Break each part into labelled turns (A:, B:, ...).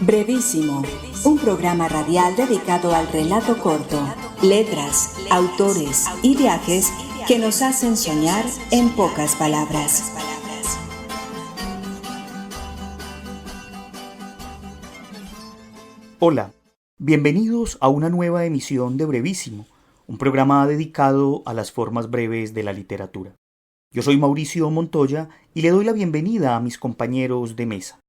A: Brevísimo, un programa radial dedicado al relato corto, letras, autores y viajes que nos hacen soñar en pocas palabras.
B: Hola, bienvenidos a una nueva emisión de Brevísimo, un programa dedicado a las formas breves de la literatura. Yo soy Mauricio Montoya y le doy la bienvenida a mis compañeros de mesa.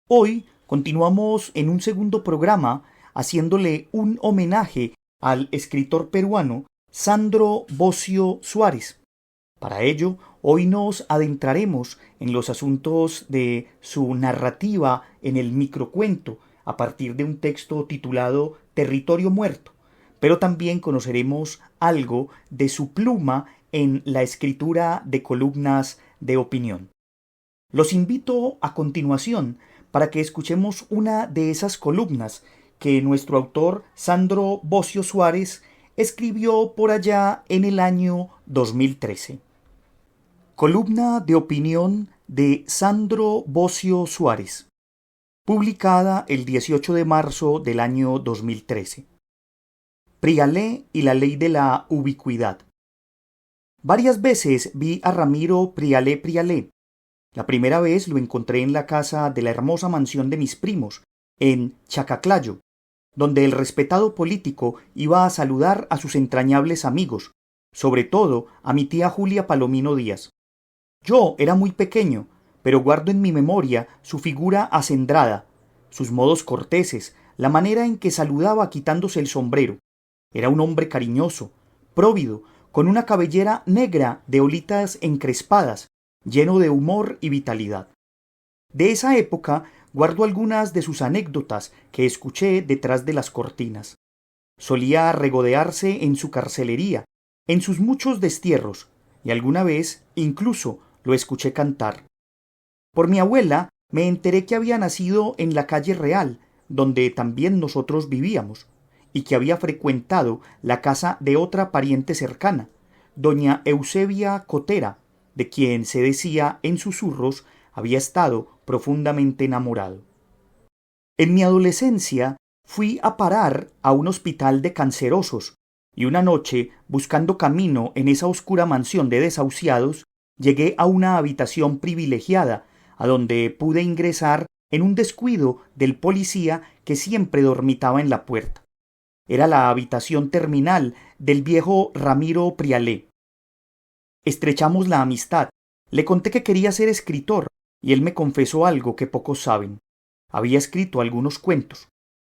B: Hoy continuamos en un segundo programa haciéndole un homenaje al escritor peruano Sandro Bocio Suárez. Para ello, hoy nos adentraremos en los asuntos de su narrativa en el microcuento a partir de un texto titulado Territorio Muerto, pero también conoceremos algo de su pluma en la escritura de columnas de opinión. Los invito a continuación para que escuchemos una de esas columnas que nuestro autor Sandro Bocio Suárez escribió por allá en el año 2013. Columna de opinión de Sandro Bocio Suárez, publicada el 18 de marzo del año 2013. Prialé y la ley de la ubicuidad. Varias veces vi a Ramiro Prialé. La primera vez lo encontré en la casa de la hermosa mansión de mis primos, en Chacaclayo, donde el respetado político iba a saludar a sus entrañables amigos, sobre todo a mi tía Julia Palomino Díaz. Yo era muy pequeño, pero guardo en mi memoria su figura acendrada, sus modos corteses, la manera en que saludaba quitándose el sombrero. Era un hombre cariñoso, próvido, con una cabellera negra de olitas encrespadas, lleno de humor y vitalidad. De esa época guardo algunas de sus anécdotas que escuché detrás de las cortinas. Solía regodearse en su carcelería, en sus muchos destierros, y alguna vez incluso lo escuché cantar. Por mi abuela me enteré que había nacido en la calle Real, donde también nosotros vivíamos, y que había frecuentado la casa de otra pariente cercana, doña Eusebia Cotera, de quien se decía en susurros había estado profundamente enamorado. En mi adolescencia fui a parar a un hospital de cancerosos, y una noche, buscando camino en esa oscura mansión de desahuciados, llegué a una habitación privilegiada, a donde pude ingresar en un descuido del policía que siempre dormitaba en la puerta. Era la habitación terminal del viejo Ramiro Prialé. Estrechamos la amistad. Le conté que quería ser escritor, y él me confesó algo que pocos saben. Había escrito algunos cuentos.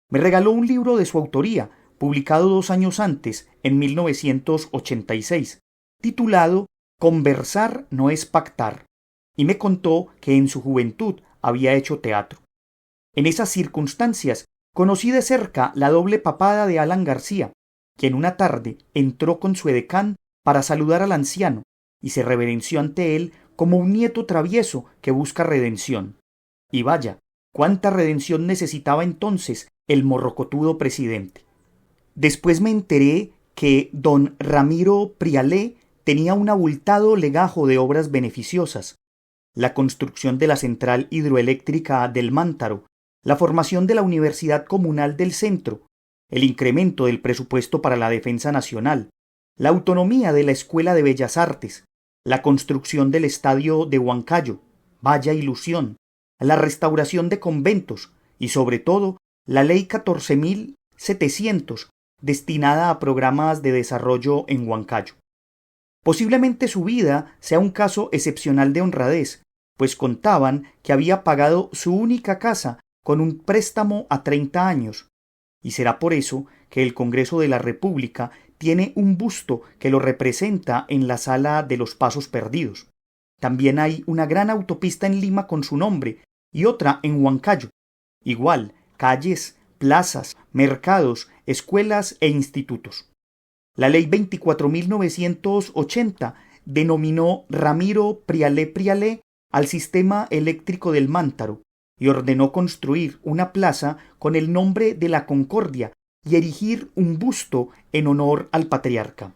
B: Me regaló un libro de su autoría, publicado 2 años antes, en 1986, titulado Conversar no es pactar, y me contó que en su juventud había hecho teatro. En esas circunstancias conocí de cerca la doble papada de Alan García, quien una tarde entró con su edecán para saludar al anciano, y se reverenció ante él como un nieto travieso que busca redención. Y vaya, cuánta redención necesitaba entonces el morrocotudo presidente. Después me enteré que don Ramiro Prialé tenía un abultado legajo de obras beneficiosas: la construcción de la central hidroeléctrica del Mántaro, la formación de la Universidad Comunal del Centro, el incremento del presupuesto para la defensa nacional, la autonomía de la Escuela de Bellas Artes, la construcción del estadio de Huancayo, vaya ilusión, la restauración de conventos y, sobre todo, la ley 14.700 destinada a programas de desarrollo en Huancayo. Posiblemente su vida sea un caso excepcional de honradez, pues contaban que había pagado su única casa con un préstamo a 30 años, y será por eso que el Congreso de la República tiene un busto que lo representa en la sala de los Pasos Perdidos. También hay una gran autopista en Lima con su nombre y otra en Huancayo. Igual, calles, plazas, mercados, escuelas e institutos. La ley 24.980 denominó Ramiro Prialé al sistema eléctrico del Mántaro y ordenó construir una plaza con el nombre de la Concordia y erigir un busto en honor al patriarca.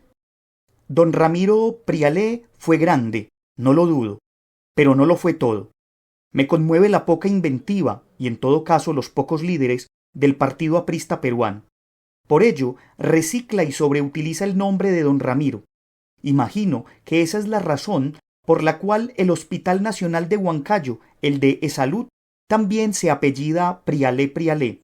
B: Don Ramiro Prialé fue grande, no lo dudo, pero no lo fue todo. Me conmueve la poca inventiva, y en todo caso los pocos líderes, del partido aprista peruano. Por ello, recicla y sobreutiliza el nombre de don Ramiro. Imagino que esa es la razón por la cual el Hospital Nacional de Huancayo, el de Esalud, también se apellida Prialé Prialé.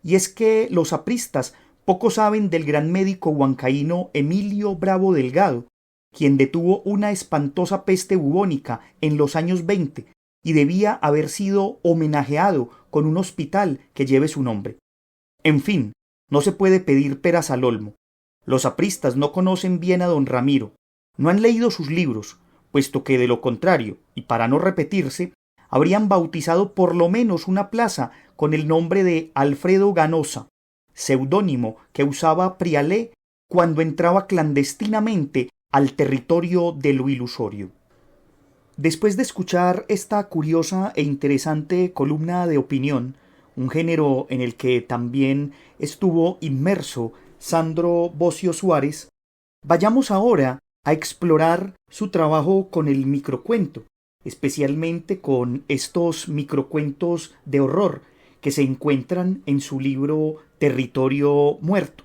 B: Y es que los apristas poco saben del gran médico huancaíno Emilio Bravo Delgado, quien detuvo una espantosa peste bubónica en los años 20 y debía haber sido homenajeado con un hospital que lleve su nombre. En fin, no se puede pedir peras al olmo. Los apristas no conocen bien a don Ramiro, no han leído sus libros, puesto que de lo contrario, y para no repetirse, habrían bautizado por lo menos una plaza con el nombre de Alfredo Ganosa, seudónimo que usaba Prialé cuando entraba clandestinamente al territorio de lo ilusorio. Después de escuchar esta curiosa e interesante columna de opinión, un género en el que también estuvo inmerso Sandro Bocio Suárez, vayamos ahora a explorar su trabajo con el microcuento, especialmente con estos microcuentos de horror que se encuentran en su libro Territorio Muerto.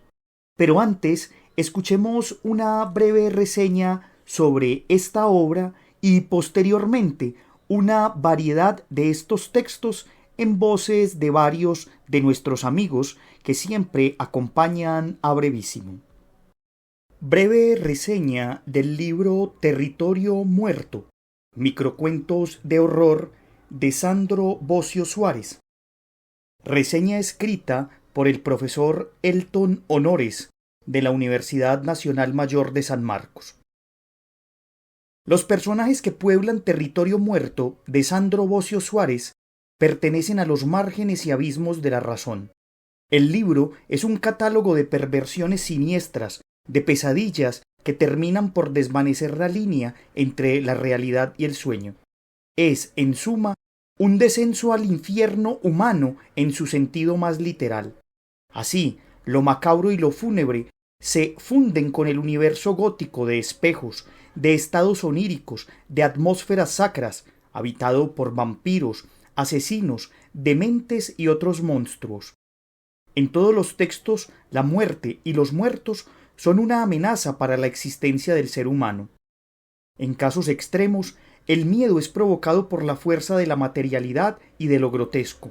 B: Pero antes, escuchemos una breve reseña sobre esta obra y posteriormente una variedad de estos textos en voces de varios de nuestros amigos que siempre acompañan a Brevísimo. Breve reseña del libro Territorio Muerto, microcuentos de horror de Sandro Bocio Suárez. Reseña escrita por el profesor Elton Honores de la Universidad Nacional Mayor de San Marcos. Los personajes que pueblan Territorio Muerto de Sandro Bocio Suárez pertenecen a los márgenes y abismos de la razón. El libro es un catálogo de perversiones siniestras, de pesadillas que terminan por desvanecer la línea entre la realidad y el sueño. Es, en suma, un descenso al infierno humano en su sentido más literal. Así, lo macabro y lo fúnebre se funden con el universo gótico de espejos, de estados oníricos, de atmósferas sacras, habitado por vampiros, asesinos, dementes y otros monstruos. En todos los textos, la muerte y los muertos son una amenaza para la existencia del ser humano. En casos extremos, el miedo es provocado por la fuerza de la materialidad y de lo grotesco.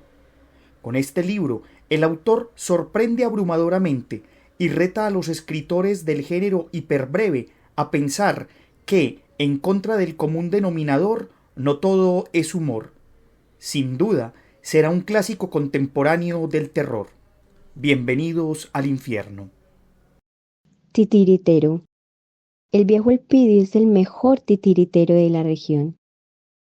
B: Con este libro, el autor sorprende abrumadoramente y reta a los escritores del género hiperbreve a pensar que, en contra del común denominador, no todo es humor. Sin duda, será un clásico contemporáneo del terror. Bienvenidos al infierno.
C: Titiritero. El viejo Elpidio es el mejor titiritero de la región.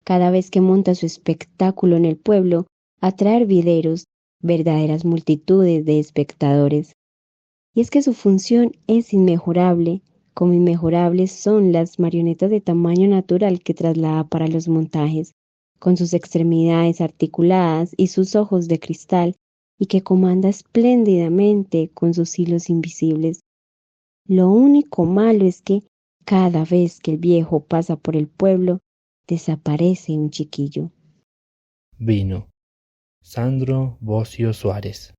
C: Cada vez que monta su espectáculo en el pueblo, atrae hervideros, verdaderas multitudes de espectadores. Y es que su función es inmejorable, como inmejorables son las marionetas de tamaño natural que traslada para los montajes, con sus extremidades articuladas y sus ojos de cristal, y que comanda espléndidamente con sus hilos invisibles. Lo único malo es que, cada vez que el viejo pasa por el pueblo, desaparece un chiquillo.
D: Vino. Sandro Bocio Suárez.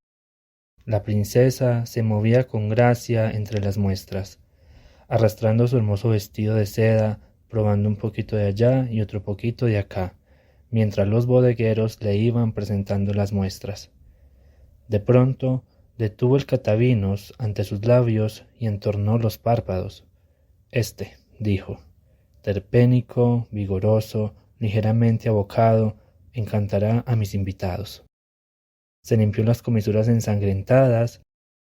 D: La princesa se movía con gracia entre las muestras, arrastrando su hermoso vestido de seda, probando un poquito de allá y otro poquito de acá, mientras los bodegueros le iban presentando las muestras. De pronto, detuvo el catavinos ante sus labios y entornó los párpados. Dijo, terpénico, vigoroso, ligeramente abocado, encantará a mis invitados. Se limpió las comisuras ensangrentadas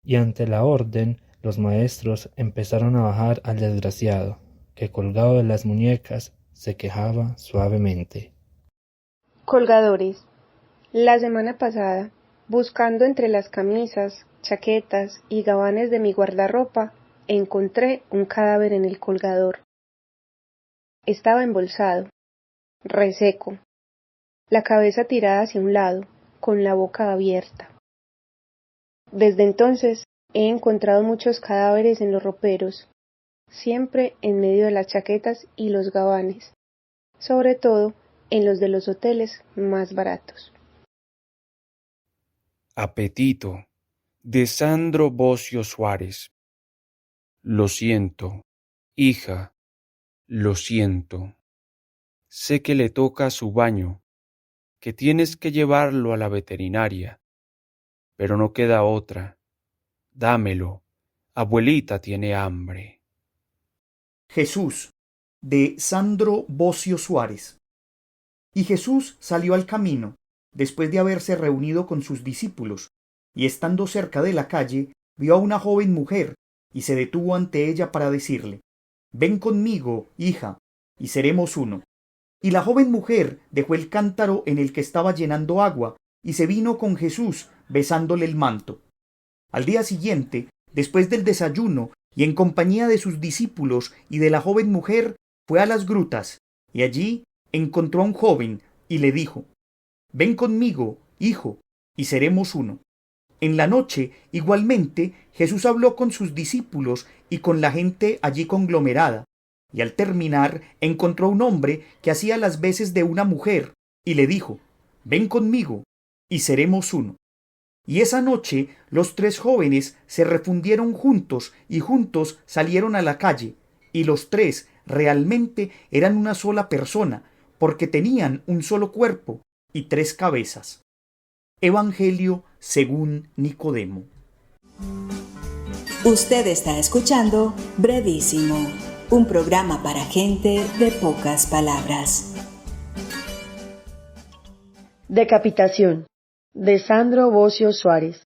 D: y ante la orden los maestros empezaron a bajar al desgraciado, que colgado de las muñecas se quejaba suavemente.
E: Colgadores. La semana pasada, buscando entre las camisas, chaquetas y gabanes de mi guardarropa, encontré un cadáver en el colgador. Estaba embolsado, reseco, la cabeza tirada hacia un lado, con la boca abierta. Desde entonces he encontrado muchos cadáveres en los roperos, siempre en medio de las chaquetas y los gabanes. Sobre todo en los de los hoteles más baratos.
F: Apetito, de Sandro Bocio Suárez. Lo siento, hija, lo siento. Sé que le toca su baño, que tienes que llevarlo a la veterinaria, pero no queda otra. Dámelo, abuelita tiene hambre.
B: Jesús, de Sandro Bocio Suárez. Y Jesús salió al camino, después de haberse reunido con sus discípulos, y estando cerca de la calle, vio a una joven mujer, y se detuvo ante ella para decirle: Ven conmigo, hija, y seremos uno. Y la joven mujer dejó el cántaro en el que estaba llenando agua, y se vino con Jesús, besándole el manto. Al día siguiente, después del desayuno, y en compañía de sus discípulos y de la joven mujer, fue a las grutas, y allí encontró a un joven, y le dijo: Ven conmigo, hijo, y seremos uno. En la noche, igualmente, Jesús habló con sus discípulos y con la gente allí conglomerada, y al terminar encontró a un hombre que hacía las veces de una mujer, y le dijo: Ven conmigo, y seremos uno. Y esa noche los tres jóvenes se refundieron juntos, y juntos salieron a la calle, y los tres realmente eran una sola persona, porque tenían un solo cuerpo y tres cabezas. Evangelio según Nicodemo.
A: Usted está escuchando Brevísimo, un programa para gente de pocas palabras.
G: Decapitación, de Sandro Bocio Suárez.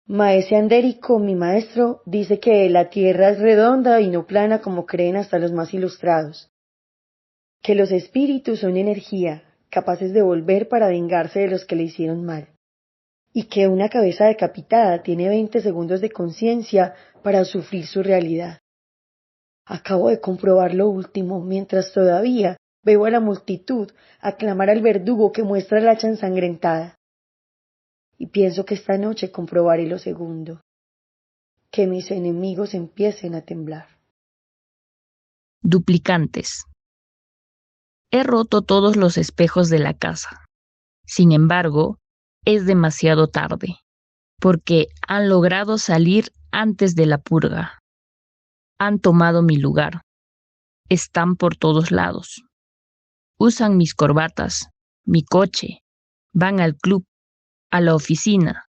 G: Maese Andérico, mi maestro, dice que la tierra es redonda y no plana como creen hasta los más ilustrados, que los espíritus son energía, capaces de volver para vengarse de los que le hicieron mal, y que una cabeza decapitada tiene 20 segundos de conciencia para sufrir su realidad. Acabo de comprobar lo último, mientras todavía veo a la multitud aclamar al verdugo que muestra el hacha ensangrentada. Y pienso que esta noche comprobaré lo segundo, que mis enemigos empiecen a temblar.
H: Duplicantes. He roto todos los espejos de la casa. Sin embargo, es demasiado tarde, porque han logrado salir antes de la purga. Han tomado mi lugar. Están por todos lados. Usan mis corbatas, mi coche, van al club, a la oficina,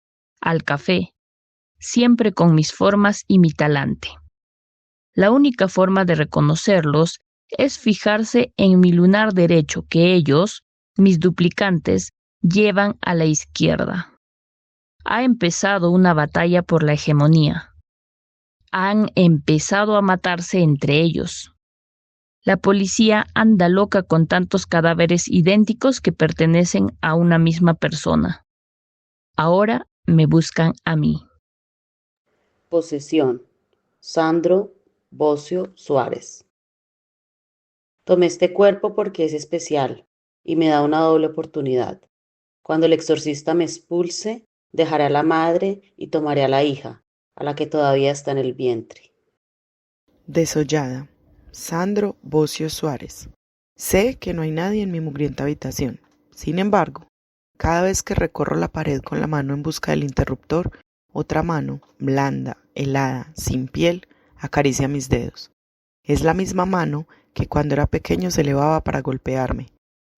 H: al café, siempre con mis formas y mi talante. La única forma de reconocerlos es fijarse en mi lunar derecho que ellos, mis duplicantes, llevan a la izquierda. Ha empezado una batalla por la hegemonía. Han empezado a matarse entre ellos. La policía anda loca con tantos cadáveres idénticos que pertenecen a una misma persona. Ahora me buscan a mí.
I: Posesión. Sandro Bocio Suárez. Tomé este cuerpo porque es especial y me da una doble oportunidad. Cuando el exorcista me expulse, dejaré a la madre y tomaré a la hija, a la que todavía está en el vientre.
J: Desollada. Sandro Bocio Suárez. Sé que no hay nadie en mi mugrienta habitación. Sin embargo, cada vez que recorro la pared con la mano en busca del interruptor, otra mano, blanda, helada, sin piel, acaricia mis dedos. Es la misma mano que cuando era pequeño se elevaba para golpearme,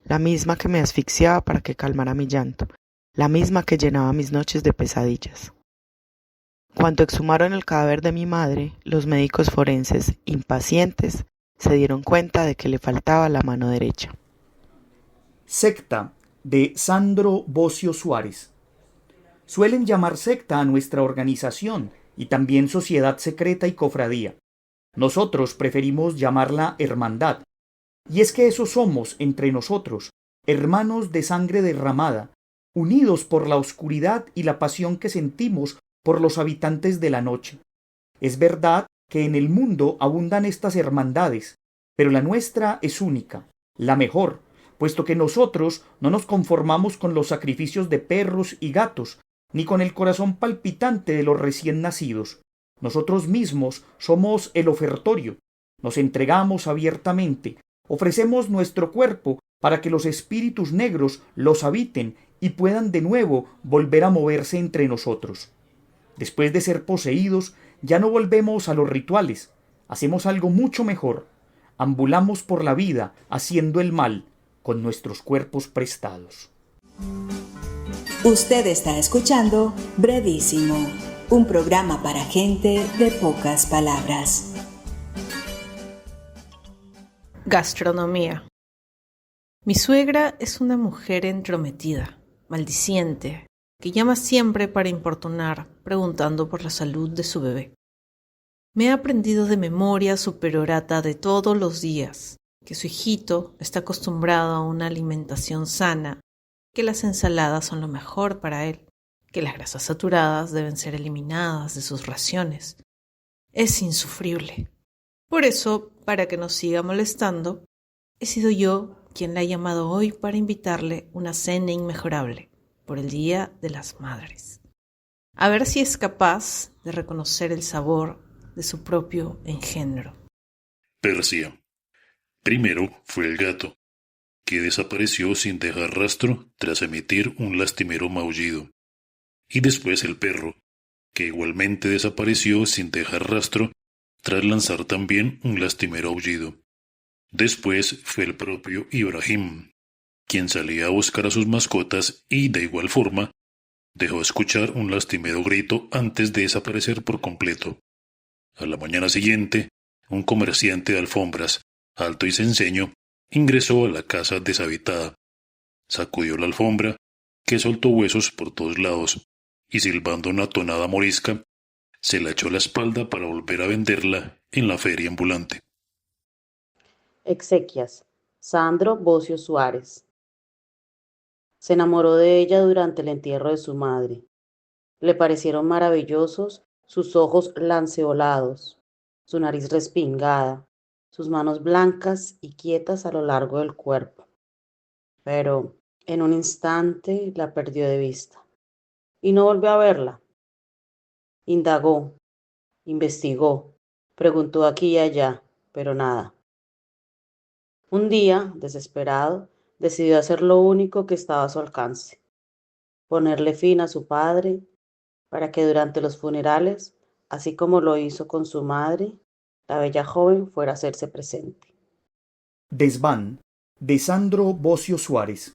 J: la misma que me asfixiaba para que calmara mi llanto, la misma que llenaba mis noches de pesadillas. Cuando exhumaron el cadáver de mi madre, los médicos forenses, impacientes, se dieron cuenta de que le faltaba la mano derecha.
B: Secta, de Sandro Bocio Suárez. Suelen llamar secta a nuestra organización y también sociedad secreta y cofradía. Nosotros preferimos llamarla hermandad. Y es que eso somos entre nosotros, hermanos de sangre derramada, unidos por la oscuridad y la pasión que sentimos por los habitantes de la noche. Es verdad que en el mundo abundan estas hermandades, pero la nuestra es única, la mejor, puesto que nosotros no nos conformamos con los sacrificios de perros y gatos, ni con el corazón palpitante de los recién nacidos. Nosotros mismos somos el ofertorio, nos entregamos abiertamente, Ofrecemos nuestro cuerpo para que los espíritus negros los habiten y puedan de nuevo volver a moverse entre nosotros. Después de ser poseídos, ya no volvemos a los rituales. Hacemos algo mucho mejor. Ambulamos por la vida haciendo el mal con nuestros cuerpos prestados.
A: Usted está escuchando Brevísimo, un programa para gente de pocas palabras.
K: Gastronomía. Mi suegra es una mujer entrometida, maldiciente, que llama siempre para importunar, preguntando por la salud de su bebé. Me he aprendido de memoria su perorata de todos los días, que su hijito está acostumbrado a una alimentación sana, que las ensaladas son lo mejor para él, que las grasas saturadas deben ser eliminadas de sus raciones. Es insufrible. Por eso, para que nos siga molestando, he sido yo quien la ha llamado hoy para invitarle una cena inmejorable por el Día de las Madres. A ver si es capaz de reconocer el sabor de su propio engendro.
L: Persia. Primero fue el gato, que desapareció sin dejar rastro tras emitir un lastimero maullido. Y después el perro, que igualmente desapareció sin dejar rastro tras lanzar también un lastimero aullido. Después fue el propio Ibrahim, quien salía a buscar a sus mascotas y, de igual forma, dejó escuchar un lastimero grito antes de desaparecer por completo. A la mañana siguiente, un comerciante de alfombras, alto y cenceño, ingresó a la casa deshabitada, sacudió la alfombra, que soltó huesos por todos lados, y silbando una tonada morisca, se la echó a la espalda para volver a venderla en la feria ambulante.
I: Exequias. Sandro Bocio Suárez. Se enamoró de ella durante el entierro de su madre. Le parecieron maravillosos sus ojos lanceolados, su nariz respingada, sus manos blancas y quietas a lo largo del cuerpo. Pero en un instante la perdió de vista y no volvió a verla. Indagó, investigó, preguntó aquí y allá, pero nada. Un día, desesperado, decidió hacer lo único que estaba a su alcance: ponerle fin a su padre para que durante los funerales, así como lo hizo con su madre, la bella joven fuera a hacerse presente.
B: Desván, de Sandro Bocio Suárez.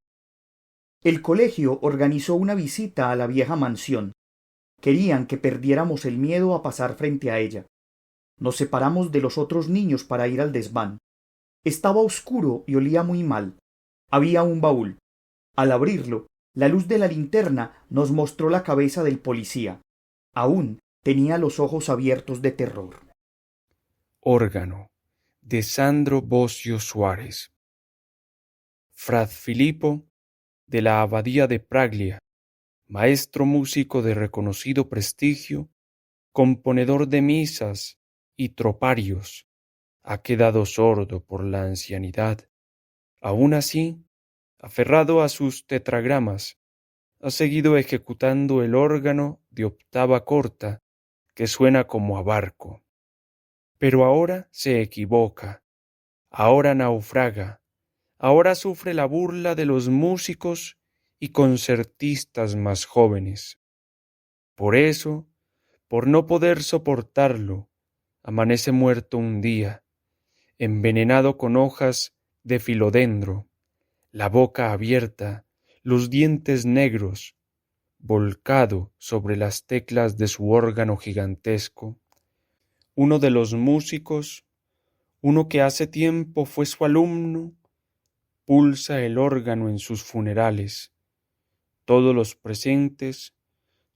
B: El colegio organizó una visita a la vieja mansión. Querían que perdiéramos el miedo a pasar frente a ella. Nos separamos de los otros niños para ir al desván. Estaba oscuro y olía muy mal. Había un baúl. Al abrirlo, la luz de la linterna nos mostró la cabeza del policía. Aún tenía los ojos abiertos de terror.
F: Órgano, de Sandro Bocio Suárez. Fra Filippo, de la abadía de Praglia, maestro músico de reconocido prestigio, componedor de misas y troparios, ha quedado sordo por la ancianidad. Aún así, aferrado a sus tetragramas, ha seguido ejecutando el órgano de octava corta que suena como a barco. Pero ahora se equivoca, ahora naufraga, ahora sufre la burla de los músicos y concertistas más jóvenes. Por eso, por no poder soportarlo, amanece muerto un día, envenenado con hojas de filodendro, la boca abierta, los dientes negros, volcado sobre las teclas de su órgano gigantesco. Uno de los músicos, uno que hace tiempo fue su alumno, pulsa el órgano en sus funerales. Todos los presentes,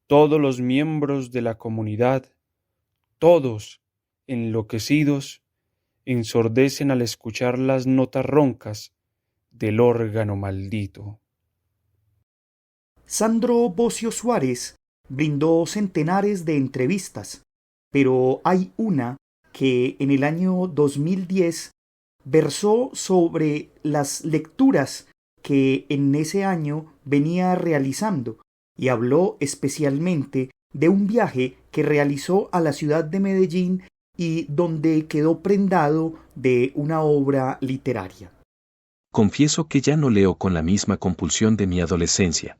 F: todos los miembros de la comunidad, todos, enloquecidos, ensordecen al escuchar las notas roncas del órgano maldito.
B: Sandro Bocio Suárez brindó centenares de entrevistas, pero hay una que en el año 2010 versó sobre las lecturas que en ese año venía realizando y habló especialmente de un viaje que realizó a la ciudad de Medellín y donde quedó prendado de una obra literaria.
M: confieso que ya no leo con la misma compulsión de mi adolescencia.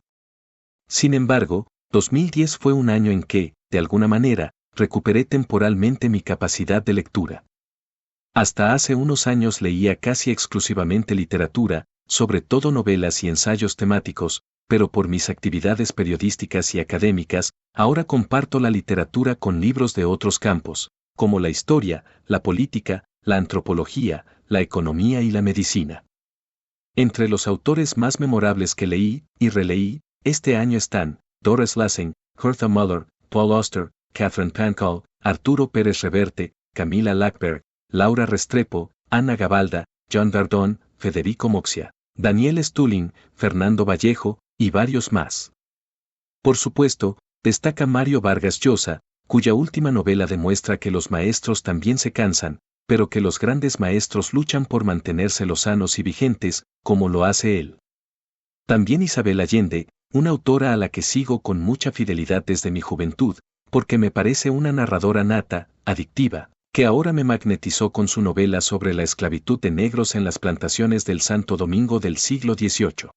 M: Sin embargo, 2010 fue un año en que, de alguna manera, recuperé temporalmente mi capacidad de lectura. Hasta hace unos años leía casi exclusivamente literatura, sobre todo novelas y ensayos temáticos, pero por mis actividades periodísticas y académicas, ahora comparto la literatura con libros de otros campos, como la historia, la política, la antropología, la economía y la medicina. Entre los autores más memorables que leí y releí, este año están Doris Lessing, Hertha Müller, Paul Auster, Catherine Pancol, Arturo Pérez Reverte, Camila Lackberg, Laura Restrepo, Ana Gabalda, John Verdon, Federico Moxia, Daniel Stulin, Fernando Vallejo, y varios más. Por supuesto, destaca Mario Vargas Llosa, cuya última novela demuestra que los maestros también se cansan, pero que los grandes maestros luchan por mantenerse lozanos y vigentes, como lo hace él. También Isabel Allende, una autora a la que sigo con mucha fidelidad desde mi juventud, porque me parece una narradora nata, adictiva, que ahora me magnetizó con su novela sobre la esclavitud de negros en las plantaciones del Santo Domingo del siglo XVIII.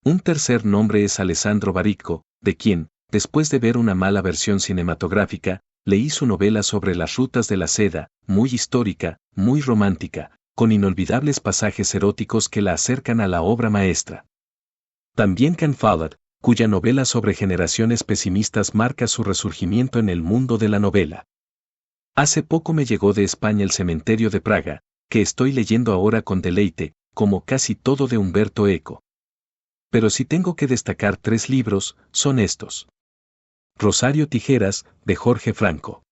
M: Un tercer nombre es Alessandro Baricco, de quien, después de ver una mala versión cinematográfica, leí su novela sobre las rutas de la seda, muy histórica, muy romántica, con inolvidables pasajes eróticos que la acercan a la obra maestra. También Ken Follett, cuya novela sobre generaciones pesimistas marca su resurgimiento en el mundo de la novela. Hace poco me llegó de España El cementerio de Praga, que estoy leyendo ahora con deleite, como casi todo de Umberto Eco. Pero si tengo que destacar 3 libros, son estos. Rosario Tijeras, de Jorge Franco.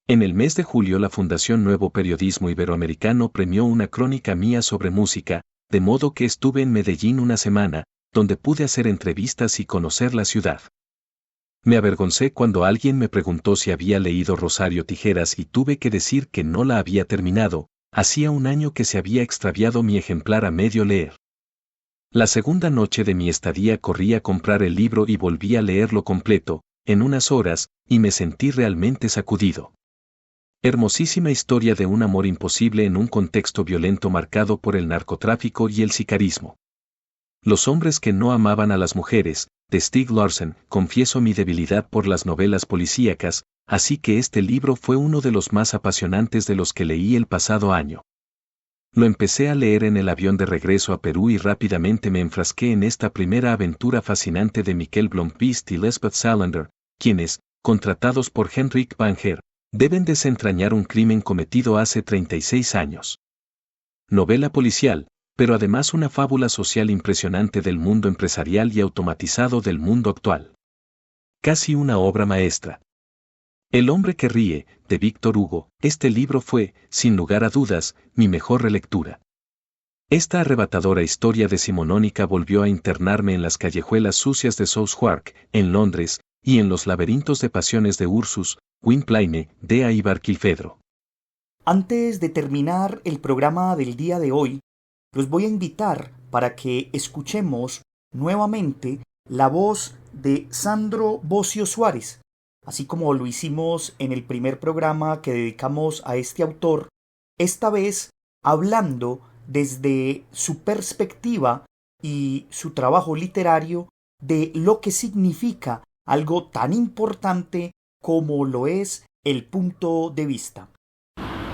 M: En el mes de julio la Fundación Nuevo Periodismo Iberoamericano premió una crónica mía sobre música, de modo que estuve en Medellín una semana, donde pude hacer entrevistas y conocer la ciudad. Me avergoncé cuando alguien me preguntó si había leído Rosario Tijeras y tuve que decir que no la había terminado, hacía un año que se había extraviado mi ejemplar a medio leer. La segunda noche de mi estadía corrí a comprar el libro y volví a leerlo completo, en unas horas, y me sentí realmente sacudido. Hermosísima historia de un amor imposible en un contexto violento marcado por el narcotráfico y el sicarismo. Los hombres que no amaban a las mujeres, de Stieg Larsson. Confieso mi debilidad por las novelas policíacas, así que este libro fue uno de los más apasionantes de los que leí el pasado año. Lo empecé a leer en el avión de regreso a Perú y rápidamente me enfrasqué en esta primera aventura fascinante de Miquel Blomqvist y Lisbeth Salander, quienes, contratados por Henrik Banger, deben desentrañar un crimen cometido hace 36 años. Novela policial, pero además una fábula social impresionante del mundo empresarial y automatizado del mundo actual. Casi una obra maestra. El hombre que ríe, de Víctor Hugo, este libro fue, sin lugar a dudas, mi mejor relectura. Esta arrebatadora historia decimonónica volvió a internarme en las callejuelas sucias de Southwark, en Londres, y en los laberintos de pasiones de Ursus, Gwynplaine, Dea y Barkilphedro.
B: Antes de terminar el programa del día de hoy, los voy a invitar para que escuchemos nuevamente la voz de Sandro Bocio Suárez, así como lo hicimos en el primer programa que dedicamos a este autor, esta vez hablando desde su perspectiva y su trabajo literario de lo que significa algo tan importante como lo es el punto de vista.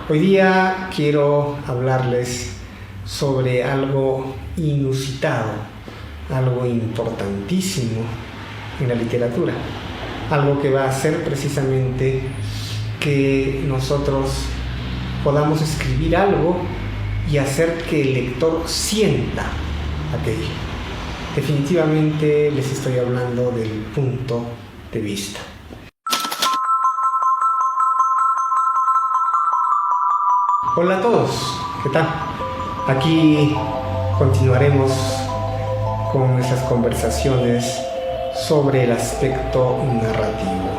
N: Hoy día quiero hablarles sobre algo inusitado, algo importantísimo en la literatura, algo que va a hacer precisamente que nosotros podamos escribir algo y hacer que el lector sienta aquello. Definitivamente les estoy hablando del punto de vista. Hola a todos, ¿qué tal? Aquí continuaremos con nuestras conversaciones sobre el aspecto narrativo.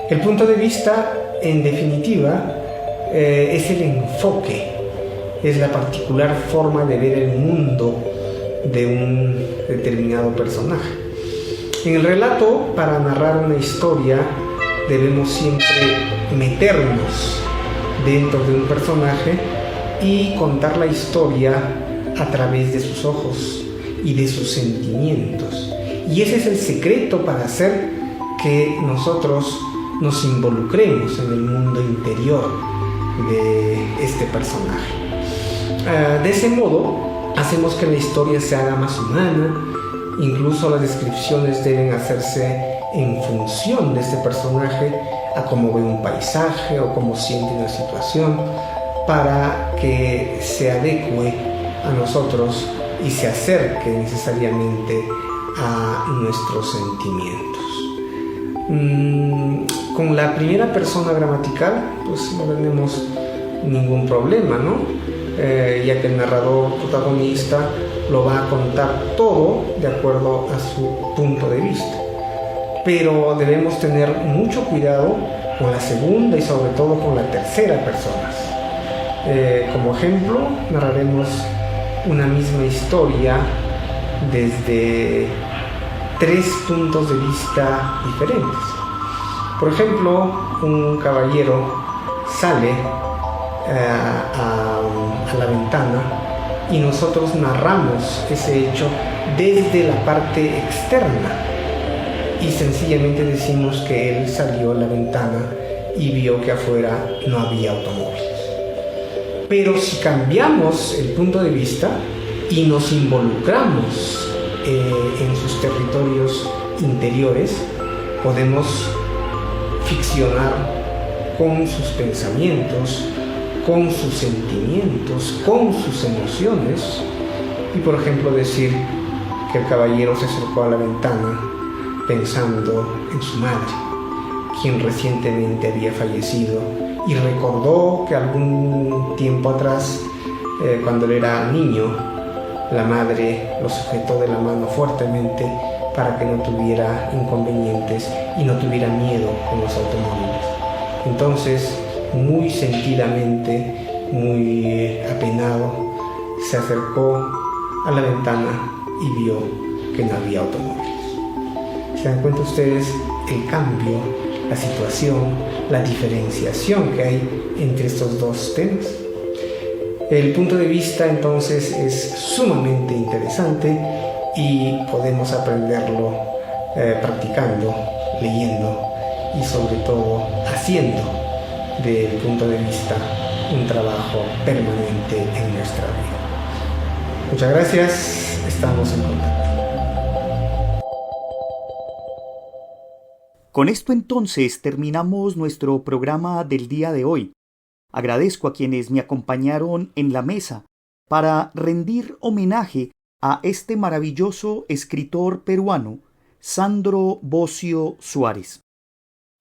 N: El punto de vista, en definitiva, es el enfoque, es la particular forma de ver el mundo de un determinado personaje. En el relato, para narrar una historia, debemos siempre meternos dentro de un personaje y contar la historia a través de sus ojos y de sus sentimientos. Y ese es el secreto para hacer que nosotros nos involucremos en el mundo interior de este personaje. De ese modo, hacemos que la historia se haga más humana. Incluso las descripciones deben hacerse en función de este personaje, a cómo ve un paisaje o cómo siente una situación, para que se adecue a nosotros y se acerque necesariamente a nuestros sentimientos. Con la primera persona gramatical, pues no tenemos ningún problema, ¿no? Ya que el narrador protagonista lo va a contar todo de acuerdo a su punto de vista. Pero debemos tener mucho cuidado con la segunda y sobre todo con la tercera persona. Como ejemplo, narraremos una misma historia desde 3 puntos de vista diferentes. Por ejemplo, un caballero sale a la ventana y nosotros narramos ese hecho desde la parte externa y sencillamente decimos que él salió a la ventana y vio que afuera no había automóviles. Pero si cambiamos el punto de vista y nos involucramos en sus territorios interiores, podemos ficcionar con sus pensamientos, con sus sentimientos, con sus emociones, y por ejemplo decir que el caballero se acercó a la ventana pensando en su madre, quien recientemente había fallecido, y recordó que algún tiempo atrás, cuando él era niño, la madre lo sujetó de la mano fuertemente para que no tuviera inconvenientes y no tuviera miedo con los automóviles. Entonces, muy sentidamente, muy apenado, se acercó a la ventana y vio que no había automóviles. ¿Se dan cuenta ustedes el cambio, la situación, la diferenciación que hay entre estos dos temas? El punto de vista entonces es sumamente interesante y podemos aprenderlo practicando, leyendo y sobre todo haciendo del punto de vista un trabajo permanente en nuestra vida. Muchas gracias, estamos en contacto.
B: Con esto entonces terminamos nuestro programa del día de hoy. Agradezco a quienes me acompañaron en la mesa para rendir homenaje a este maravilloso escritor peruano, Sandro Bocio Suárez.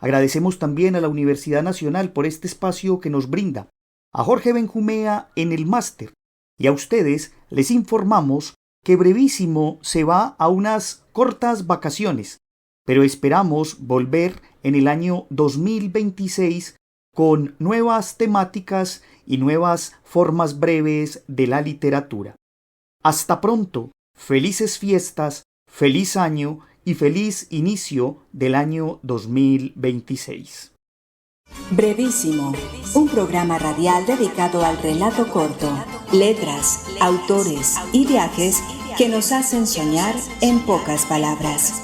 B: Agradecemos también a la Universidad Nacional por este espacio que nos brinda, a Jorge Benjumea en el máster, y a ustedes les informamos que Brevísimo se va a unas cortas vacaciones, pero esperamos volver en el año 2026 con nuevas temáticas y nuevas formas breves de la literatura. Hasta pronto, felices fiestas, feliz año y feliz inicio del año 2026.
A: Brevísimo, un programa radial dedicado al relato corto, letras, autores y viajes que nos hacen soñar en pocas palabras.